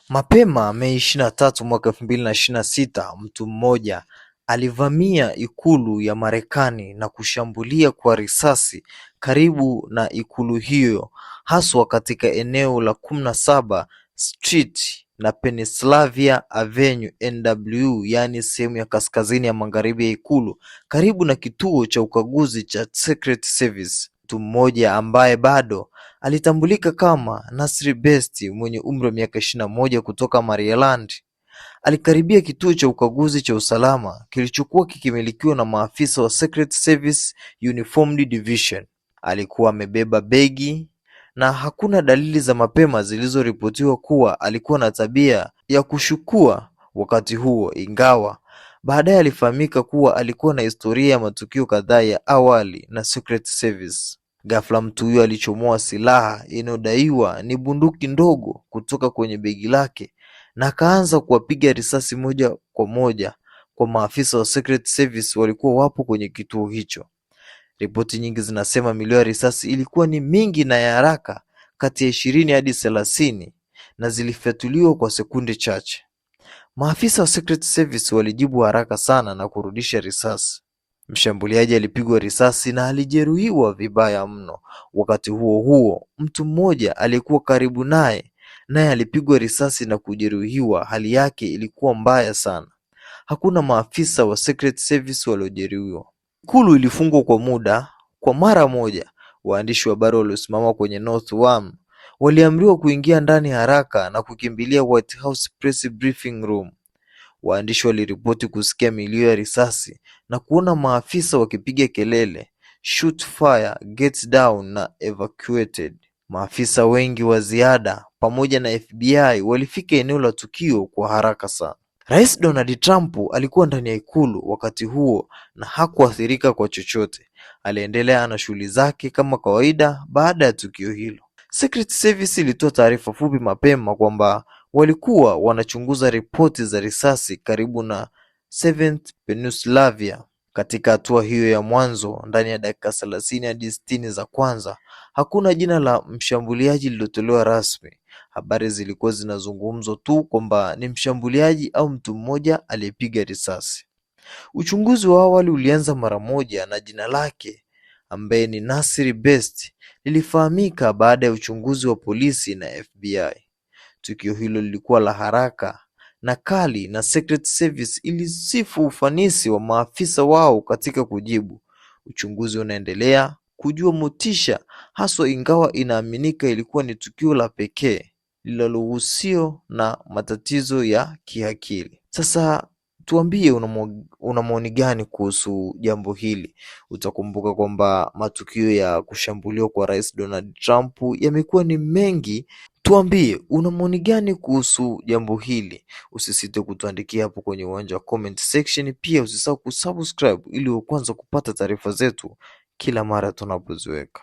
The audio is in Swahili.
Mapema Mei 23 mwaka 2026, mtu mmoja alivamia ikulu ya Marekani na kushambulia kwa risasi karibu na ikulu hiyo, haswa katika eneo la 17 Street na Pennsylvania Avenue NW, yaani sehemu ya kaskazini ya magharibi ya ikulu, karibu na kituo cha ukaguzi cha Secret Service. Mtu mmoja ambaye bado alitambulika kama Nasri Best mwenye umri wa miaka 21 kutoka Maryland alikaribia kituo cha ukaguzi cha usalama kilichokuwa kikimilikiwa na maafisa wa Secret Service Uniformed Division. Alikuwa amebeba begi na hakuna dalili za mapema zilizoripotiwa kuwa alikuwa na tabia ya kushukua wakati huo, ingawa baadaye alifahamika kuwa alikuwa na historia ya matukio kadhaa ya awali na Secret Service. Ghafla mtu huyo alichomoa silaha inayodaiwa ni bunduki ndogo kutoka kwenye begi lake na akaanza kuwapiga risasi moja kwa moja kwa maafisa wa Secret Service walikuwa wapo kwenye kituo hicho. Ripoti nyingi zinasema milio ya risasi ilikuwa ni mingi na ya haraka, kati ya 20 hadi 30, na zilifyatuliwa kwa sekunde chache. Maafisa wa Secret Service walijibu haraka sana na kurudisha risasi. Mshambuliaji alipigwa risasi na alijeruhiwa vibaya mno. Wakati huo huo, mtu mmoja aliyekuwa karibu naye alipigwa risasi na kujeruhiwa. Hali yake ilikuwa mbaya sana. Hakuna maafisa wa Secret Service waliojeruhiwa. Ikulu ilifungwa kwa muda. Kwa mara moja, waandishi wa habari waliosimama kwenye North Wam waliamriwa kuingia ndani haraka na kukimbilia White House Press Briefing Room. Waandishi waliripoti kusikia milio ya risasi na kuona maafisa wakipiga kelele, "Shoot fire, get down" na "evacuated". Maafisa wengi wa ziada pamoja na FBI walifika eneo la tukio kwa haraka sana. Rais Donald Trump alikuwa ndani ya ikulu wakati huo na hakuathirika kwa chochote. Aliendelea na shughuli zake kama kawaida baada ya tukio hilo. Secret Service ilitoa taarifa fupi mapema kwamba walikuwa wanachunguza ripoti za risasi karibu na 7th Pennsylvania. Katika hatua hiyo ya mwanzo, ndani ya dakika 30 hadi 60 za kwanza, hakuna jina la mshambuliaji lililotolewa rasmi. Habari zilikuwa zinazungumzwa tu kwamba ni mshambuliaji au mtu mmoja aliyepiga risasi. Uchunguzi wa awali ulianza mara moja na jina lake, ambaye ni Nasri Best, lilifahamika baada ya uchunguzi wa polisi na FBI. Tukio hilo lilikuwa la haraka na kali, na Secret Service ilisifu ufanisi wa maafisa wao katika kujibu. Uchunguzi unaendelea kujua motisha haswa, ingawa inaaminika ilikuwa ni tukio la pekee lililohusio na matatizo ya kiakili. Sasa tuambie una maoni gani kuhusu jambo hili? Utakumbuka kwamba matukio ya kushambuliwa kwa Rais Donald Trump yamekuwa ni mengi. Tuambie una maoni gani kuhusu jambo hili? Usisite kutuandikia hapo kwenye uwanja wa comment section. Pia usisahau kusubscribe ili uwe kwanza kupata taarifa zetu kila mara tunapoziweka.